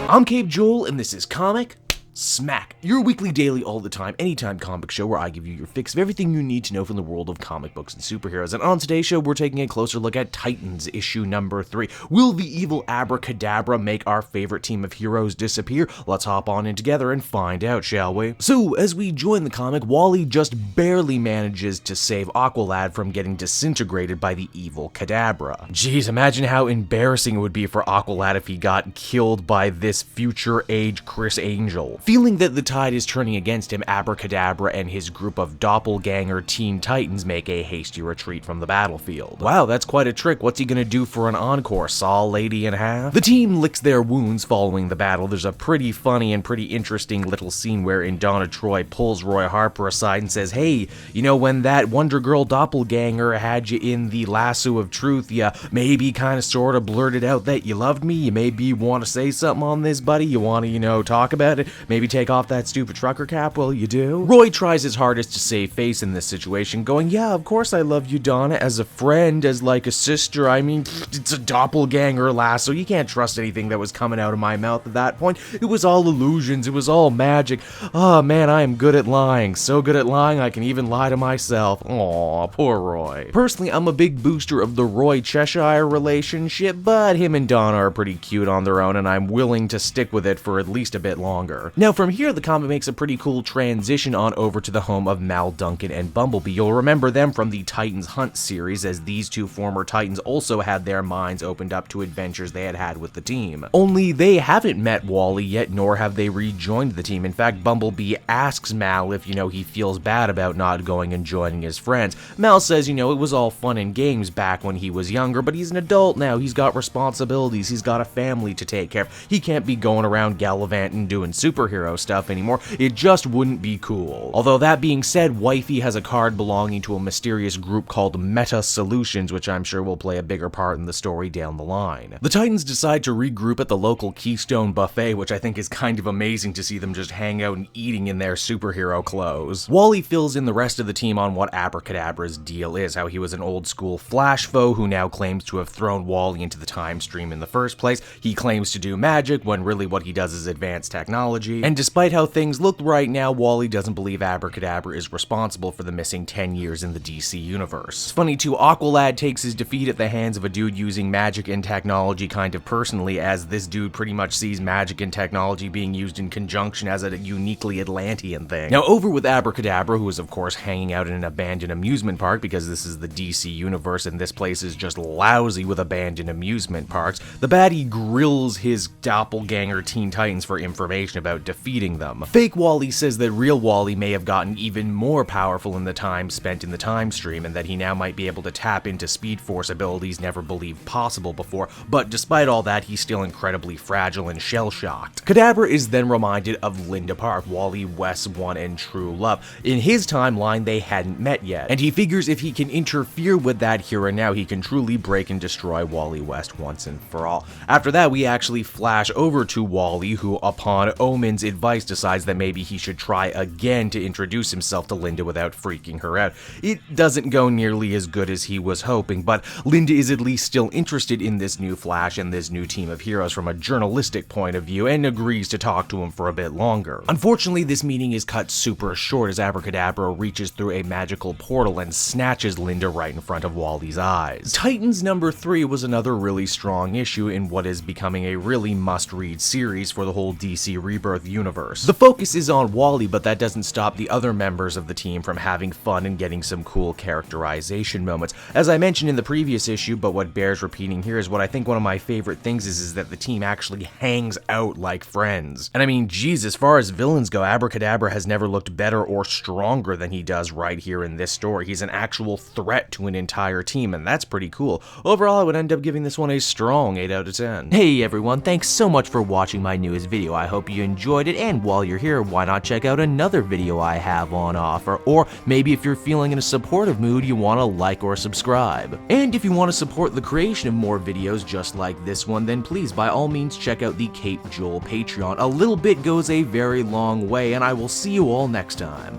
I'm Cape Joel, and this is Comic Smack, your weekly, daily, all the time, anytime comic show where I give you your fix of everything you need to know from the world of comic books and superheroes. And on today's show, we're taking a closer look at Titans issue number 3. Will the evil Abra Kadabra make our favorite team of heroes disappear? Let's hop on in together and find out, shall we? So, as we join the comic, Wally just barely manages to save Aqualad from getting disintegrated by the evil Kadabra. Jeez, imagine how embarrassing it would be for Aqualad if he got killed by this future age Chris Angel. Feeling that the tide is turning against him, Abra Kadabra and his group of doppelganger Teen Titans make a hasty retreat from the battlefield. Wow, that's quite a trick. What's he gonna do for an encore? Saw a lady in half? The team licks their wounds following the battle. There's a pretty funny and pretty interesting little scene wherein Donna Troy pulls Roy Harper aside and says, hey, you know, when that Wonder Girl doppelganger had you in the lasso of truth, you maybe kind of sort of blurted out that you loved me. You maybe want to say something on this, buddy. You want to, talk about it. Maybe take off that stupid trucker cap? Well, you do. Roy tries his hardest to save face in this situation, going, yeah, of course I love you, Donna, as a friend, as like a sister. I mean, it's a doppelganger lasso. You can't trust anything that was coming out of my mouth at that point. It was all illusions. It was all magic. Oh, man, I am good at lying. So good at lying, I can even lie to myself. Aw, poor Roy. Personally, I'm a big booster of the Roy Cheshire relationship, but him and Donna are pretty cute on their own, and I'm willing to stick with it for at least a bit longer. Now, from here, the comic makes a pretty cool transition on over to the home of Mal Duncan and Bumblebee. You'll remember them from the Titans Hunt series, as these two former Titans also had their minds opened up to adventures they had with the team. Only they haven't met Wally yet, nor have they rejoined the team. In fact, Bumblebee asks Mal if, he feels bad about not going and joining his friends. Mal says, it was all fun and games back when he was younger, but he's an adult now. He's got responsibilities. He's got a family to take care of. He can't be going around gallivanting doing superhero stuff anymore. It just wouldn't be cool. Although that being said, Wifey has a card belonging to a mysterious group called Meta Solutions, which I'm sure will play a bigger part in the story down the line. The Titans decide to regroup at the local Keystone Buffet, which I think is kind of amazing to see them just hang out and eating in their superhero clothes. Wally fills in the rest of the team on what Abra Kadabra's deal is, how he was an old school Flash foe who now claims to have thrown Wally into the time stream in the first place. He claims to do magic when really what he does is advanced technology, and despite how things look right now, Wally doesn't believe Abra Kadabra is responsible for the missing 10 years in the DC universe. It's funny too, Aqualad takes his defeat at the hands of a dude using magic and technology kind of personally, as this dude pretty much sees magic and technology being used in conjunction as a uniquely Atlantean thing. Now over with Abra Kadabra, who is of course hanging out in an abandoned amusement park because this is the DC universe and this place is just lousy with abandoned amusement parks, the baddie grills his doppelganger Teen Titans for information about defeating them. Fake Wally says that real Wally may have gotten even more powerful in the time spent in the time stream, and that he now might be able to tap into Speed Force abilities never believed possible before, but despite all that, he's still incredibly fragile and shell-shocked. Kadabra is then reminded of Linda Park, Wally West's one and true love. In his timeline, they hadn't met yet, and he figures if he can interfere with that here and now, he can truly break and destroy Wally West once and for all. After that, we actually flash over to Wally, who, upon Omen's advice, decides that maybe he should try again to introduce himself to Linda without freaking her out. It doesn't go nearly as good as he was hoping, but Linda is at least still interested in this new Flash and this new team of heroes from a journalistic point of view, and agrees to talk to him for a bit longer. Unfortunately, this meeting is cut super short as Abra Kadabra reaches through a magical portal and snatches Linda right in front of Wally's eyes. Titans number 3 was another really strong issue in what is becoming a really must-read series for the whole DC Rebirth universe. The focus is on Wally, but that doesn't stop the other members of the team from having fun and getting some cool characterization moments. As I mentioned in the previous issue, but what bears repeating here, is what I think one of my favorite things is that the team actually hangs out like friends. And I mean, geez, as far as villains go, Abra Kadabra has never looked better or stronger than he does right here in this story. He's an actual threat to an entire team, and that's pretty cool. Overall, I would end up giving this one a strong 8 out of 10. Hey everyone, thanks so much for watching my newest video. I hope you enjoyed it, and while you're here, why not check out another video I have on offer, or maybe if you're feeling in a supportive mood, you want to like or subscribe. And if you want to support the creation of more videos just like this one, then please by all means check out the Cape Joel Patreon. A little bit goes a very long way, and I will see you all next time.